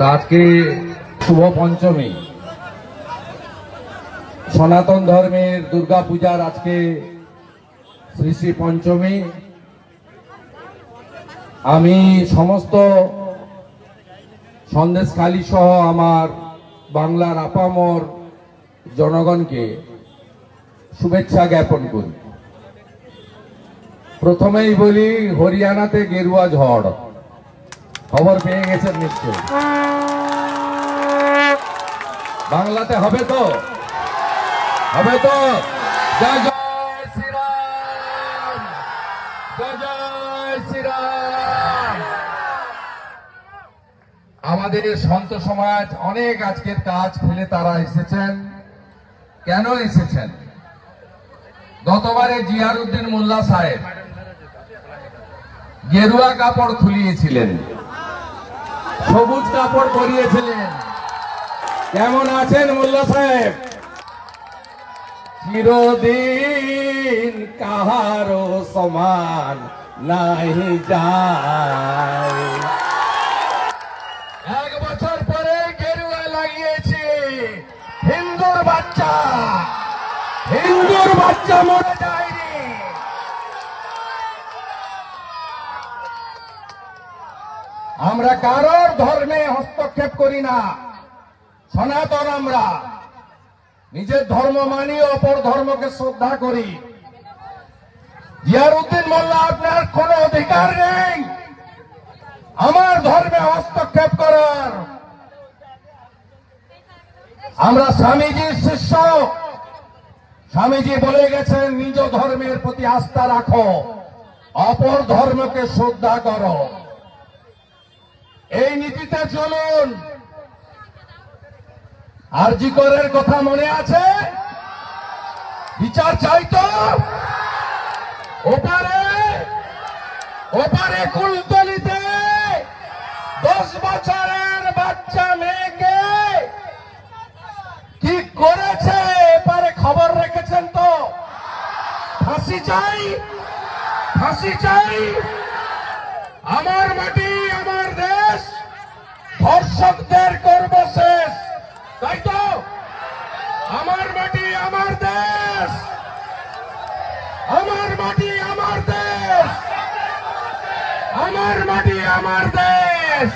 আজকে শুভ পঞ্চমী, সনাতন ধর্মের দুর্গা পূজার আজকে শ্রী শ্রী পঞ্চমী। আমি সমস্ত সন্দেশখালী সহ আমার বাংলার আপামর জনগণকে শুভেচ্ছা জ্ঞাপন করি। প্রথমেই বলি, হরিয়ানাতে গেরুয়া ঝড় খবর পেয়ে গেছেন নিশ্চয়। বাংলাতে হবে তো? হবে তো? জয় জয় শ্রীরাম, জয় জয় শ্রীরাম। আমাদের সন্ত সমাজ অনেক আজকের কাজ ফেলে তারা এসেছেন। কেন এসেছেন? গতবারে জিয়ারউদ্দিন মোল্লা সাহেব গেরুয়া কাপড় খুলিয়েছিলেন, সবুজ কাপড় পরিয়েছিলেন। কেমন আছেন মোল্লা সাহেব? চিরদিন কাহারো সমান নাই যায়। এক বছর পরে গেরুয়া লাগিয়েছে। হিন্দুর বাচ্চা মরে যায়নি। আমরা কারোর ধর্মে হস্তক্ষেপ করি না। সনাতন আমরা নিজের ধর্ম মানি, অপর ধর্মকে শ্রদ্ধা করি। জিয়ারউদ্দিন মোল্লা, আপনার কোন অধিকার নেই আমার ধর্মে হস্তক্ষেপ করার। আমরা স্বামীজির শিষ্য। স্বামীজি বলে গেছেন, নিজ ধর্মের প্রতি আস্থা রাখো, অপর ধর্মকে শ্রদ্ধা করো। এই নীতিতে চলুন। আরজি করের কথা মনে আছে? বিচার চাই তো? ওপারে কুলতলিতে 10 বছরের বাচ্চা মেয়েকে কি করেছে এপারে খবর রেখেছেন তো? ফাঁসি চাই, ফাঁসি চাই। আমার মাটি আমার দেশ, ধর্ষকদের করব শেষ। তাই তো? আমার মাটি আমার দেশ, আমার মাটি আমার দেশ, আমার মাটি আমার দেশ।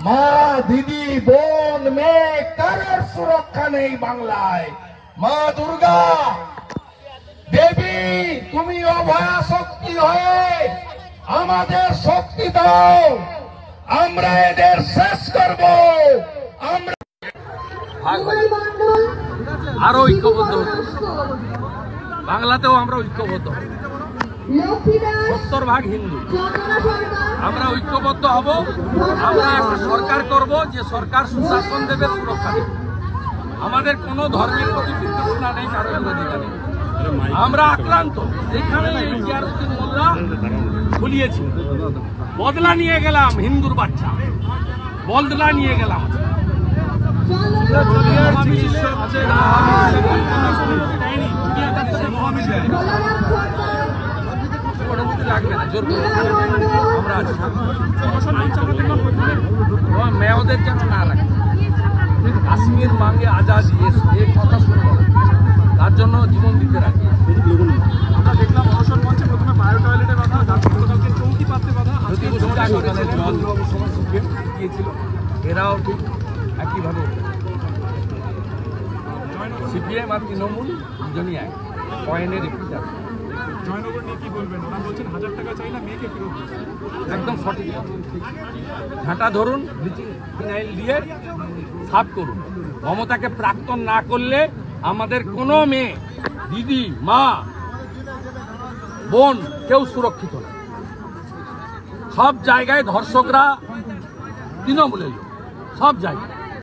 মা, দিদি, বোন, মেয়ে কারোর সুরক্ষা নেই বাংলায়। মা দুর্গা দেবী, তুমি অভয়া শক্তি হয়ে আমাদের শক্তি দাও। আমরা এদের শেষ করব। আমরা আরো ঐক্যবদ্ধ হতো। বাংলাতেও আমরা ঐক্যবদ্ধ। 70% হিন্দু। আমরা ঐক্যবদ্ধ হব। আমরা একটা সরকার করব, যে সরকার সুশাসন দেবে, সুরক্ষা দেবে। আমাদের কোন ধর্মের প্রতি বিতৃষ্ণা নেই, কারো বিরোধিতা নেই। আমরা আক্রান্ত। যেখানে জিয়ারউদ্দিন মোল্লা খুলিয়েছি, বদলা নিয়ে গেলাম। হিন্দুর বাচ্চা বদলা নিয়ে গেলাম। লাগবে না, জোর করে আমরা আছি। মেয়দের যেন না রাখে। কাশ্মীর মাঙ্গে আজাদি, এর কথা শুনবো, তার জন্য জীবন দিতে রাখি। আমরা দেখলাম অনশন মঞ্চে প্রথমে বায়ো টয়লেটের কথা, গতকালকে চৌকি পাত্রে কথা, গিয়েছিল। এরাও ঠিক একইভাবে সিপিএম আর তৃণমূল দুজনই এক পয়েন্টের একটি যাচ্ছে। জয়নগর নিয়ে কি বলবেন? ওরা বলছেন 1000 টাকা চাই না, মেয়েকে ফেরত। একদম সঠিক। ঝাঁটা ধরুন, ব্লিচিং ফিনাইল দিয়ে সাফ করুন। মমতাকে প্রাক্তন না করলে আমাদের কোনো মেয়ে, দিদি, মা, বোন কেউ সুরক্ষিত না। সব জায়গায় ধর্ষকরা তৃণমূলের লোক, সব জায়গায়।